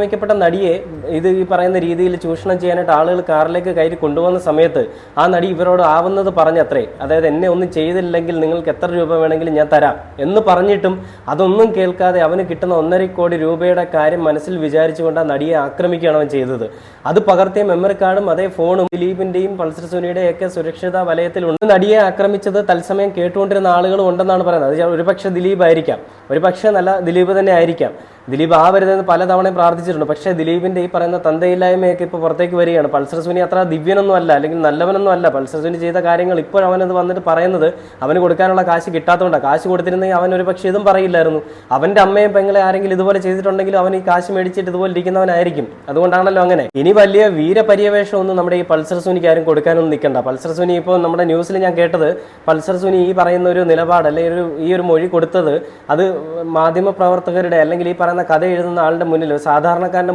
ആക്രമിക്കപ്പെട്ട നടിയെ ഇത് ഈ പറയുന്ന രീതിയിൽ ചൂഷണം ചെയ്യാനായിട്ട് ആളുകൾ കാറിലേക്ക് കയറി കൊണ്ടുപോകുന്ന സമയത്ത് ആ നടി ഇവരോട് ആവുന്നത് പറഞ്ഞത്രേ, അതായത് എന്നെ ഒന്നും ചെയ്തില്ലെങ്കിൽ നിങ്ങൾക്ക് എത്ര രൂപ വേണമെങ്കിലും ഞാൻ തരാം എന്ന് പറഞ്ഞിട്ടും അതൊന്നും കേൾക്കാതെ അവന് കിട്ടുന്ന 1.5 കോടി രൂപയുടെ കാര്യം മനസ്സിൽ വിചാരിച്ചുകൊണ്ട് ആ നടിയെ ആക്രമിക്കുകയാണ് അവൻ ചെയ്തത്. അത് പകർത്തിയ മെമ്മറി കാർഡും അതേ ഫോണും ദിലീപിന്റെയും പൾസർ സുനിയുടെയും ഒക്കെ സുരക്ഷിത വലയത്തിലുണ്ട്. നടിയെ ആക്രമിച്ചത് തത്സമയം കേട്ടുകൊണ്ടിരുന്ന ആളുകളും ഉണ്ടെന്നാണ് പറയുന്നത്. അത് ഒരുപക്ഷെ ദിലീപ് ആയിരിക്കാം, ഒരുപക്ഷെ നല്ല ദിലീപ് തന്നെ ആയിരിക്കാം. ദിലീപ് ആവരുതെന്ന് പലതവണയും പ്രാർത്ഥിച്ചിട്ടുണ്ട്. പക്ഷേ ദിലീപിന്റെ ഈ പറയുന്ന തന്തയില്ലായ്മയൊക്കെ ഇപ്പോൾ പുറത്തേക്ക് വരികയാണ്. പൾസർ സുനി അത്ര ദിവ്യനൊന്നും അല്ല, അല്ലെങ്കിൽ നല്ലവനൊന്നും അല്ല. പൾസർ സുനി ചെയ്ത കാര്യങ്ങൾ ഇപ്പോൾ അവനത് വന്നിട്ട് പറയുന്നത് അവന് കൊടുക്കാനുള്ള കാശ് കിട്ടാത്തതുകൊണ്ടാണ്. കാശ് കൊടുത്തിരുന്നെങ്കിൽ അവൻ ഒരു പക്ഷേ ഇതും പറയില്ലായിരുന്നു. അവന്റെ അമ്മയും പെങ്ങളെ ആരെങ്കിലും ഇതുപോലെ ചെയ്തിട്ടുണ്ടെങ്കിലും അവൻ ഈ കാശ് മേടിച്ചിട്ട് ഇതുപോലെ ഇരിക്കുന്നവനായിരിക്കും. അതുകൊണ്ടാണല്ലോ അങ്ങനെ. ഇനി വലിയ വീരപര്യവേഷം ഒന്നും നമ്മുടെ ഈ പൾസർ സുനിക്ക് ആരും കൊടുക്കാനൊന്നും നിൽക്കണ്ട. പൾസർ സുനി ഇപ്പോൾ നമ്മുടെ ന്യൂസിൽ ഞാൻ കേട്ടത്, പൾസർ സുനി ഈ പറയുന്ന ഒരു നിലപാട് അല്ലെങ്കിൽ ഈ ഒരു മൊഴി കൊടുത്തത് അത് മാധ്യമ പ്രവർത്തകരുടെ അല്ലെങ്കിൽ ഈ പറയുന്ന കഥ എഴുതുന്ന ആളുടെ മുന്നിൽ, സാധാരണക്കാരന്റെ